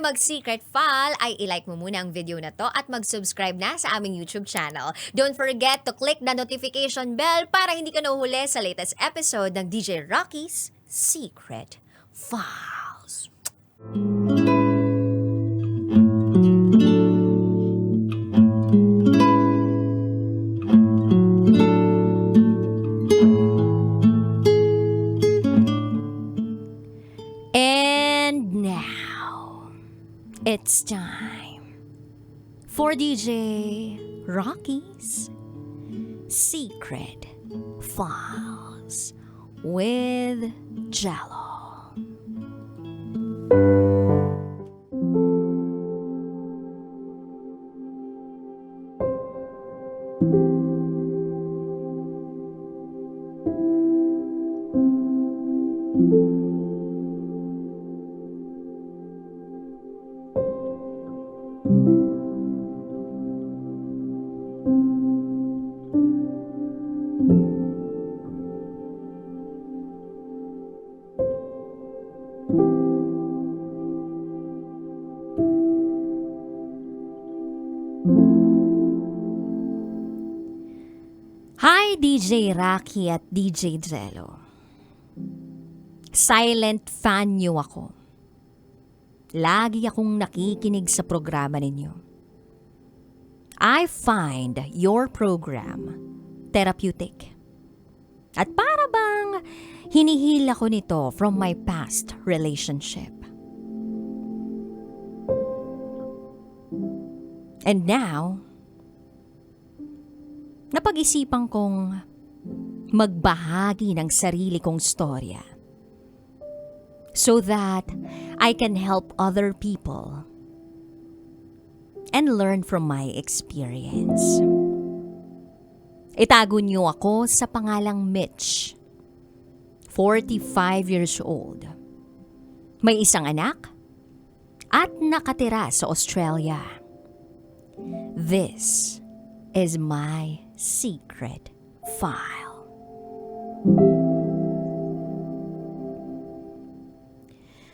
mag-secret file, ay ilike mo muna ang video na to at mag-subscribe na sa aming YouTube channel. Don't forget to click the notification bell para hindi ka nahuhuli sa latest episode ng DJ Rocky's Secret Files. And now, it's time for DJ Rocky's Secret Files with Jello. Hi DJ Rocky at DJ Jello. Silent fan niyo ako. Lagi akong nakikinig sa programa ninyo. I find your program therapeutic. At para bang hinihil ako nito from my past relationship. And now, napag-isipan kong magbahagi ng sarili kong storya so that I can help other people and learn from my experience. Itago niyo ako sa pangalang Mitch, 45 years old. May isang anak at nakatira sa Australia. This is my secret file.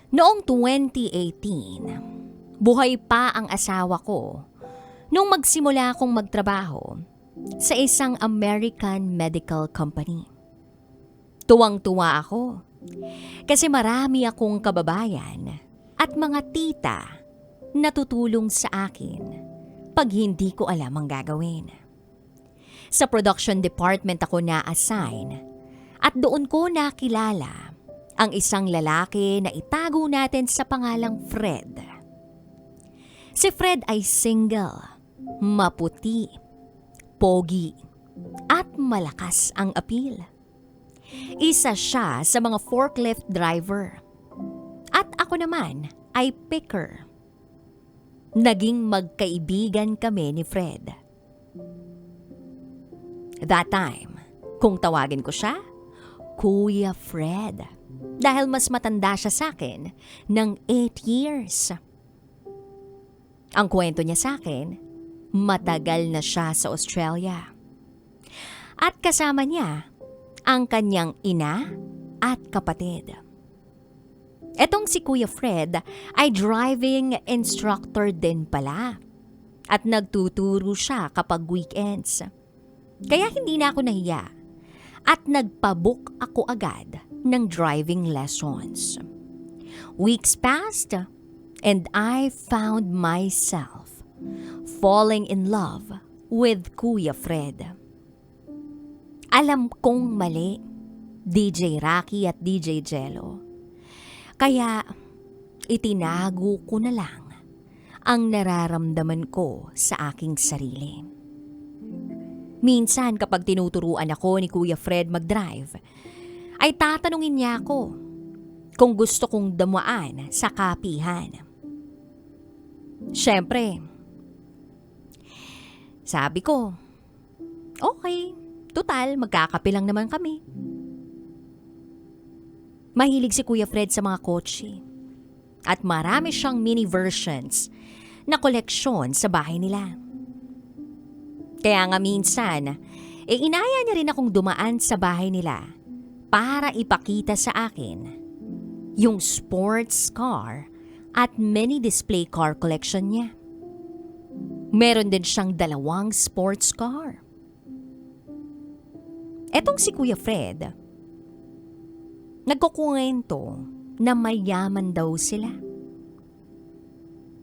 Noong 2018, buhay pa ang asawa ko nung magsimula akong magtrabaho sa isang American medical company. Tuwang-tuwa ako kasi marami akong kababayan at mga tita na tutulong sa akin pag hindi ko alam ang gagawin. Sa production department ako na-assign at doon ko nakilala ang isang lalaki na itago natin sa pangalang Fred. Si Fred ay single, maputi, pogi, at malakas ang appeal. Isa siya sa mga forklift driver. At ako naman ay picker. Naging magkaibigan kami ni Fred. That time, kung tawagin ko siya, Kuya Fred. Dahil mas matanda siya sa akin ng 8 years. Ang kwento niya sa akin, matagal na siya sa Australia. At kasama niya ang kanyang ina at kapatid. Etong si Kuya Fred ay driving instructor din pala. At nagtuturo siya kapag weekends. Kaya hindi na ako nahiya at nagpabook ako agad ng driving lessons. Weeks passed and I found myself falling in love with Kuya Fred. Alam kong mali, DJ Rocky at DJ Jello. Kaya itinago ko na lang ang nararamdaman ko sa aking sarili. Minsan kapag tinuturuan ako ni Kuya Fred mag-drive, ay tatanungin niya ako kung gusto kong damuan sa kapihan. Siyempre, sabi ko, okay, tutal, magkakape lang naman kami. Mahilig si Kuya Fred sa mga kotse at marami siyang mini versions na koleksyon sa bahay nila. Kaya nga minsan, inaya niya rin akong dumaan sa bahay nila para ipakita sa akin yung sports car at mini display car collection niya. Meron din siyang 2 sports car. Etong si Kuya Fred, nagkukwento na mayaman daw sila.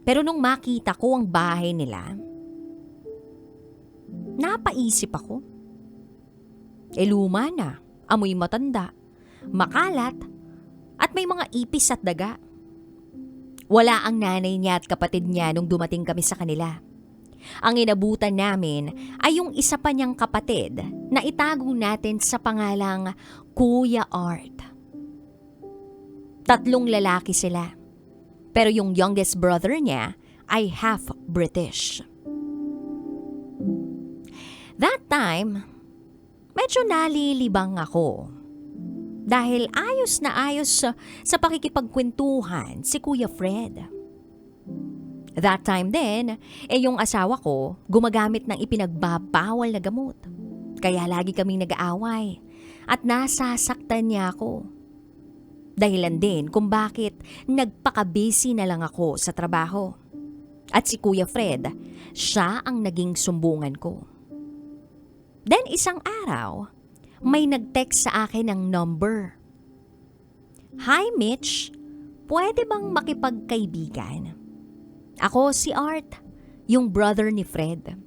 Pero nung makita ko ang bahay nila, napaisip ako. Luma na, amoy matanda, makalat, at may mga ipis at daga. Wala ang nanay niya at kapatid niya nung dumating kami sa kanila. Ang inabutan namin ay yung isa pa niyang kapatid na itago natin sa pangalang Kuya Art. 3 lalaki sila. Pero yung youngest brother niya ay half British. That time, medyo nalilibang ako. Dahil ayos na ayos sa pakikipagkwentuhan si Kuya Fred. That time din, yung asawa ko gumagamit ng ipinagbabawal na gamot. Kaya lagi kaming nag-aaway at nasasaktan niya ako. Dahilan din kung bakit nagpaka-busy na lang ako sa trabaho. At si Kuya Fred, siya ang naging sumbungan ko. Then isang araw, may nag-text sa akin ng number. "Hi Mitch, pwede bang makipagkaibigan? Ako si Art, yung brother ni Fred."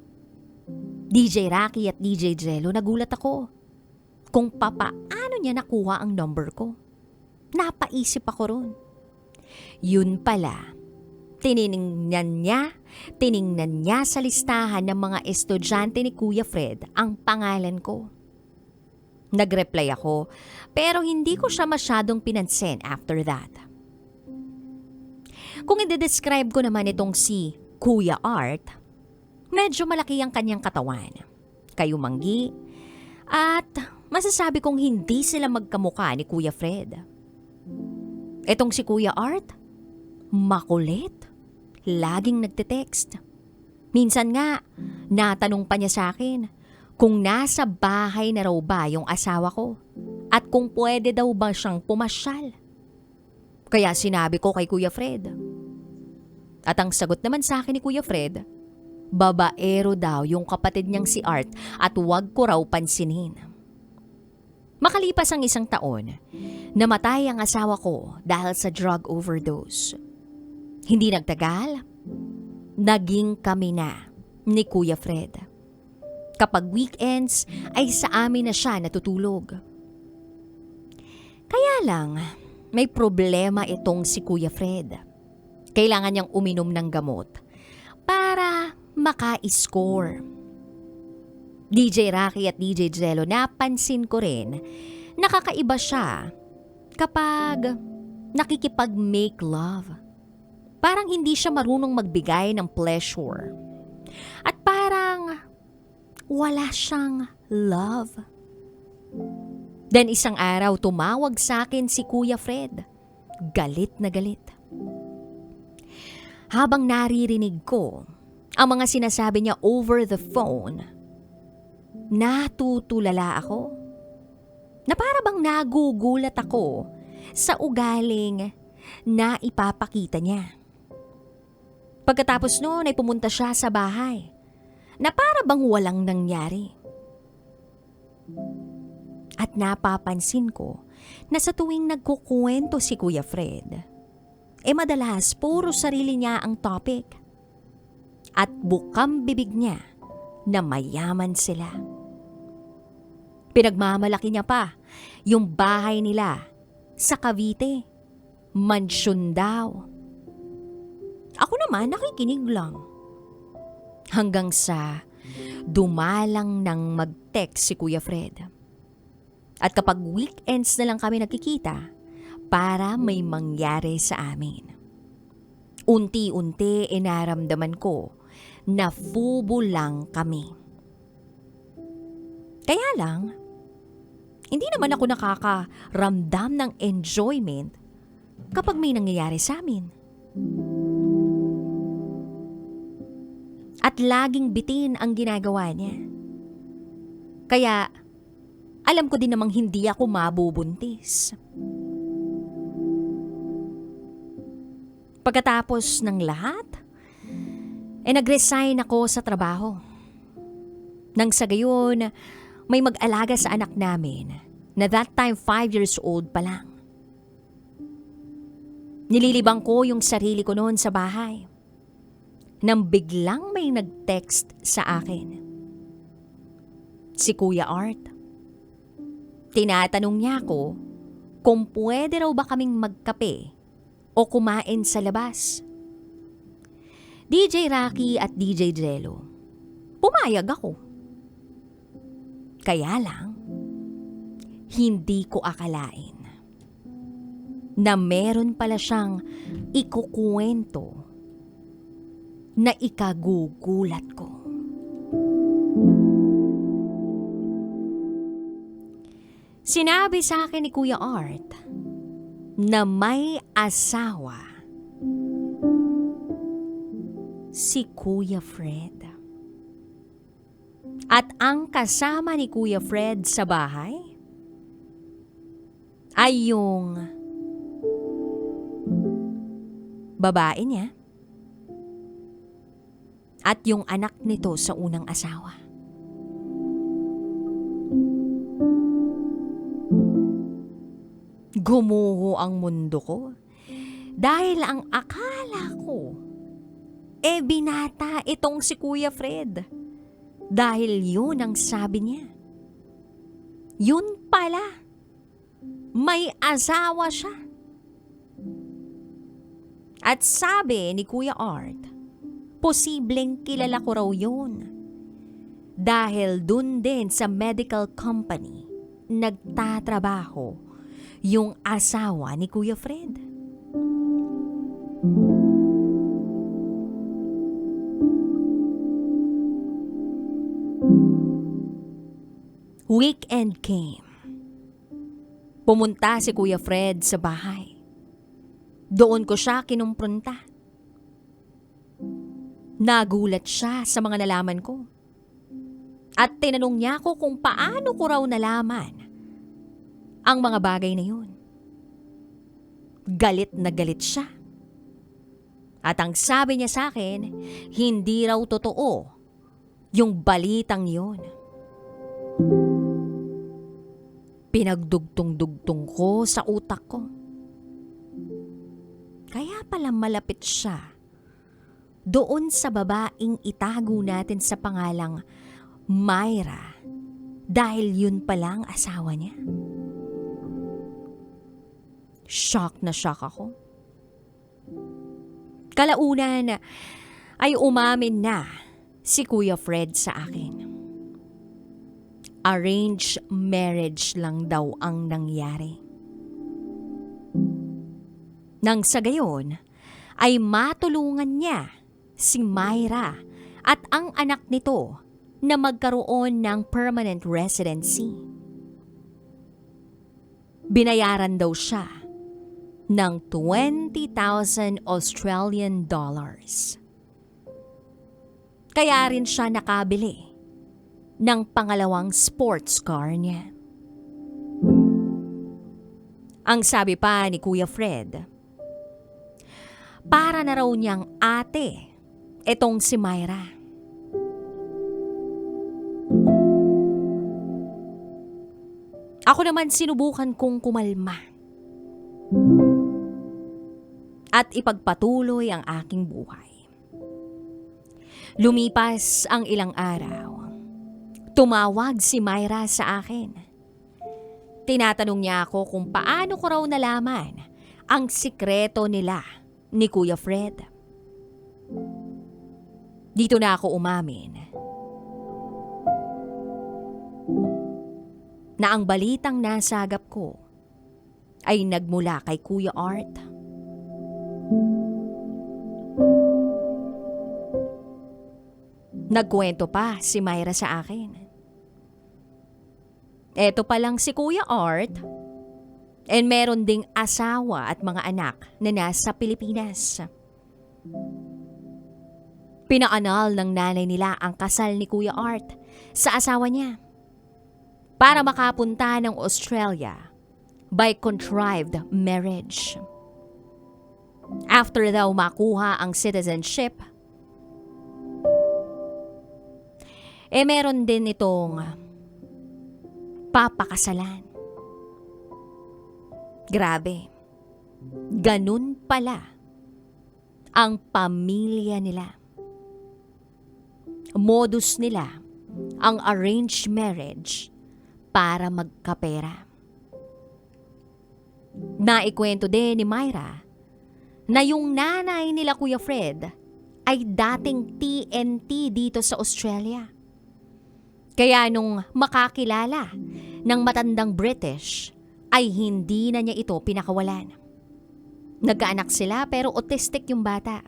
DJ Rocky at DJ Jello, nagulat ako kung papaano niya nakuha ang number ko. Napaisip ako ron. Yun pala, tiningnan niya sa listahan ng mga estudyante ni Kuya Fred ang pangalan ko. Nag-reply ako, pero hindi ko siya masyadong pinansin after that. Kung i-describe ko naman itong si Kuya Art, medyo malaki ang kanyang katawan, kayumanggi, at masasabi kong hindi sila magkamukha ni Kuya Fred. Etong si Kuya Art, makulit, laging nagte-text. Minsan nga, natanong pa niya sa akin kung nasa bahay na raw ba yung asawa ko at kung pwede daw ba siyang pumasyal. Kaya sinabi ko kay Kuya Fred. At ang sagot naman sa akin ni Kuya Fred, babaero daw yung kapatid niyang si Art at huwag ko raw pansinin. Makalipas ang 1 taon, namatay ang asawa ko dahil sa drug overdose. Hindi nagtagal, naging kami na ni Kuya Fred. Kapag weekends ay sa amin na siya natutulog. Kaya lang, may problema itong si Kuya Fred. Kailangan niyang uminom ng gamot para maka-score. DJ Rocky at DJ Jello, napansin ko rin nakakaiba siya kapag nakikipag-make love. Parang hindi siya marunong magbigay ng pleasure. At parang wala siyang love. Then isang araw tumawag sa akin si Kuya Fred. Galit na galit. Habang naririnig ko ang mga sinasabi niya over the phone, natutulala ako. Na para bang nagugulat ako sa ugaling na ipapakita niya. Pagkatapos noon ay pumunta siya sa bahay na para bang walang nangyari. At napapansin ko na sa tuwing nagkukwento si Kuya Fred, madalas puro sarili niya ang topic. At bukang bibig niya na mayaman sila. Pinagmamalaki niya pa yung bahay nila sa Cavite. Mansyon daw. Ako naman nakikinig lang. Hanggang sa dumalang nang mag-text si Kuya Fred. At kapag weekends na lang kami nagkikita, para may mangyari sa amin. Unti-unti inaramdaman ko na fubo lang kami. Kaya lang, hindi naman ako nakakaramdam ng enjoyment kapag may nangyayari sa amin. At laging bitin ang ginagawa niya. Kaya, alam ko din namang hindi ako mabubuntis. Pagkatapos ng lahat, nag-resign ako sa trabaho. Nang sa gayon, may mag-alaga sa anak namin na that time 5 years old pa lang. Nililibang ko yung sarili ko noon sa bahay nang biglang may nag-text sa akin. Si Kuya Art. Tinatanong niya ako kung pwede raw ba kaming magkape o kumain sa labas. DJ Rocky at DJ Jello. Pumayag ako. Kaya lang, hindi ko akalain na meron pala siyang ikukuwento na ikagugulat ko. Sinabi sa akin ni Kuya Art na may asawa si Kuya Fred. At ang kasama ni Kuya Fred sa bahay ay yung babae niya at yung anak nito sa unang asawa. Gumuho ang mundo ko dahil ang akala ko binata itong si Kuya Fred. Dahil yun ang sabi niya. Yun pala, may asawa siya. At sabi ni Kuya Art, posibleng kilala ko raw yun. Dahil dun din sa medical company, nagtatrabaho yung asawa ni Kuya Fred. Weekend came. Pumunta si Kuya Fred sa bahay. Doon ko siya kinumpronta. Nagulat siya sa mga nalaman ko. At tinanong niya ako kung paano ko raw nalaman ang mga bagay na yun. Galit na galit siya. At ang sabi niya sa akin, hindi raw totoo yung balitang yun. Pinagdugtong-dugtong ko sa utak ko. Kaya pala malapit siya doon sa babaeng itago natin sa pangalang Myra dahil yun palang asawa niya. Shock na shock ako. Kalaunan ay umamin na si Kuya Fred sa akin. Arranged marriage lang daw ang nangyari. Nang sa gayon, ay matulungan niya si Myra at ang anak nito na magkaroon ng permanent residency. Binayaran daw siya ng 20,000 Australian dollars. Kaya rin siya nakabili ng pangalawang sports car niya. Ang sabi pa ni Kuya Fred, para na raw niyang ate itong si Myra. Ako naman sinubukan kong kumalma at ipagpatuloy ang aking buhay. Lumipas ang ilang araw. Tumawag si Myra sa akin. Tinatanong niya ako kung paano ko raw nalaman ang sikreto nila ni Kuya Fred. Dito na ako umamin na ang balitang nasagap ko ay nagmula kay Kuya Art. Nagkwento pa si Myra sa akin. Eto pa lang si Kuya Art, and meron ding asawa at mga anak na nasa Pilipinas. Pinaanal ng nanay nila ang kasal ni Kuya Art sa asawa niya para makapunta ng Australia by contrived marriage. After daw makuha ang citizenship, meron din itong papakasalan. Grabe. Ganun pala ang pamilya nila. Modus nila ang arranged marriage para magkapera. Naikwento din ni Myra na yung nanay nila Kuya Fred ay dating TNT dito sa Australia. Kaya nung makakilala ng matandang British, ay hindi na niya ito pinakawalan. Nagkaanak sila pero autistic yung bata.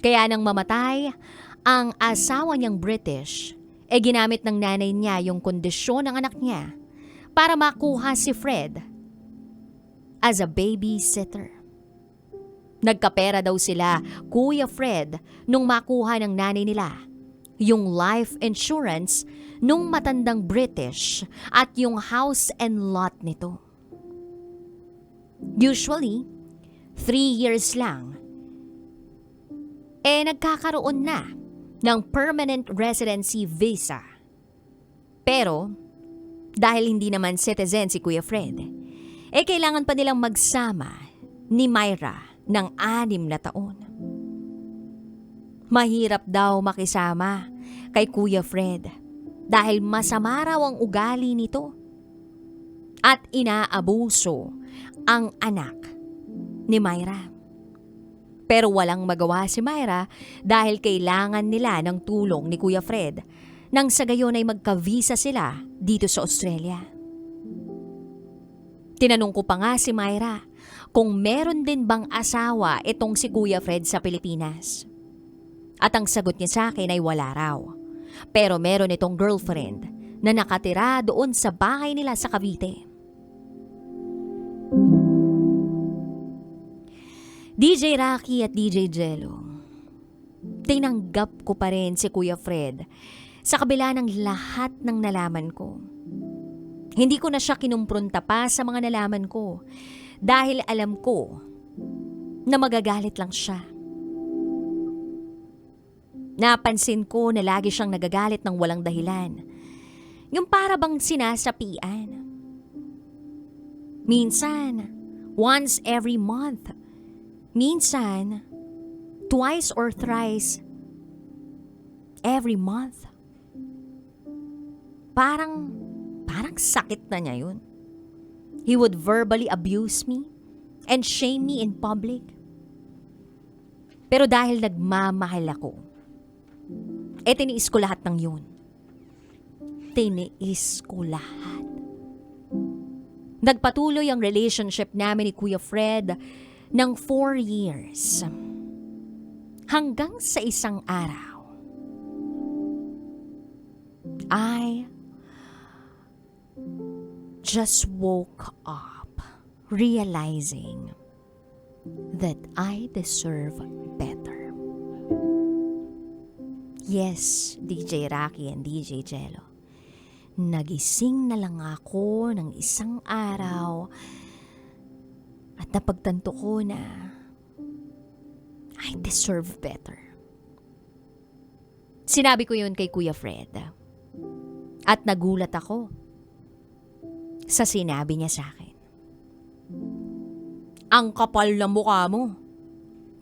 Kaya nang mamatay ang asawa niyang British, ginamit ng nanay niya yung kondisyon ng anak niya para makuha si Fred as a babysitter. Nagkapera daw sila, Kuya Fred, nung makuha ng nanay nila yung life insurance nung matandang British at yung house and lot nito. Usually, 3 years lang, nagkakaroon na ng permanent residency visa. Pero, dahil hindi naman citizen si Kuya Fred, kailangan pa nilang magsama ni Myra ng 6 na taon. Mahirap daw makisama kay Kuya Fred dahil masama raw ang ugali nito at inaabuso ang anak ni Myra. Pero walang magawa si Myra dahil kailangan nila ng tulong ni Kuya Fred nang sa gayon ay magka-visa sila dito sa Australia. Tinanong ko pa nga si Myra kung meron din bang asawa itong si Kuya Fred sa Pilipinas. At ang sagot niya sa akin ay wala raw. Pero meron itong girlfriend na nakatira doon sa bahay nila sa Cavite. DJ Rocky at DJ Jello, tinanggap ko pa rin si Kuya Fred sa kabila ng lahat ng nalaman ko. Hindi ko na siya kinumpronta pa sa mga nalaman ko dahil alam ko na magagalit lang siya. Napansin ko na lagi siyang nagagalit ng walang dahilan. Yung para bang sinasapian. Minsan, once every month. Minsan, twice or thrice every month. Parang sakit na niya yun. He would verbally abuse me and shame me in public. Pero dahil nagmamahal ako, tiniis ko lahat ng yun. Tiniis ko lahat. Nagpatuloy ang relationship namin ni Kuya Fred ng 4 years. Hanggang sa isang araw, I just woke up realizing that I deserve better. Yes, DJ Rocky and DJ Jello. Nagising na lang ako ng isang araw at napagtanto ko na I deserve better. Sinabi ko yun kay Kuya Fred. At nagulat ako sa sinabi niya sa akin. Ang kapal ng mukha mo.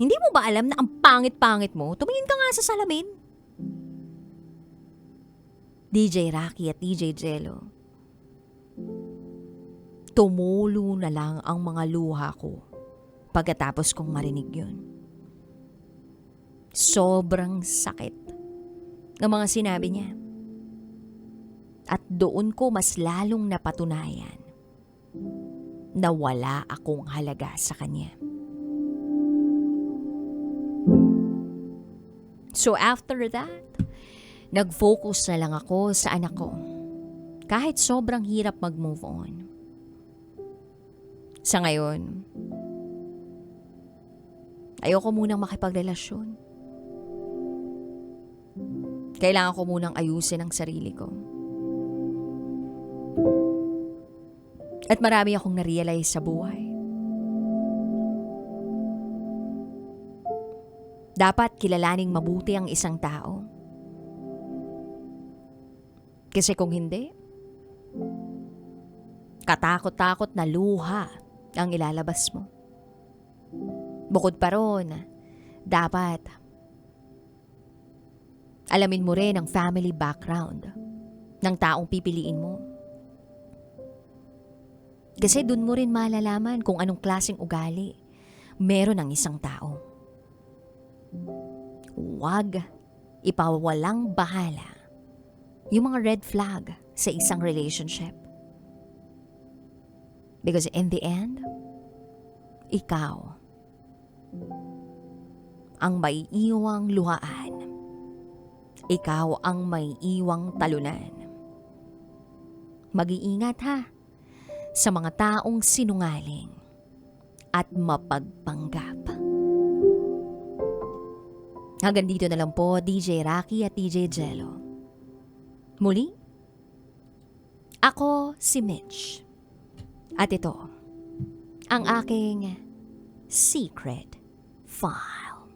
Hindi mo ba alam na ang pangit-pangit mo? Tumingin ka nga sa salamin. DJ Rocky at DJ Jello, tumulo na lang ang mga luha ko pagkatapos kong marinig yun. Sobrang sakit ng mga sinabi niya. At doon ko mas lalong napatunayan na wala akong halaga sa kanya. So after that, nag-focus na lang ako sa anak ko. Kahit sobrang hirap mag-move on. Sa ngayon, ayoko munang makipagrelasyon. Kailangan ko munang ayusin ang sarili ko. At marami akong na-realize sa buhay. Dapat kilalaning mabuti ang isang tao. Kasi kung hindi, katakot-takot na luha ang ilalabas mo. Bukod pa ron, dapat alamin mo rin ang family background ng taong pipiliin mo. Kasi dun mo rin malalaman kung anong klaseng ugali meron ng isang tao. Huwag ipawalang bahala yung mga red flag sa isang relationship. Because in the end, ikaw ang may iwang luhaan. Ikaw ang may iwang talunan. Mag-iingat ha sa mga taong sinungaling at mapagpanggap. Hanggang dito na lang po, DJ Rocky at DJ Jello. Muli, ako si Mitch. At ito, ang aking secret file.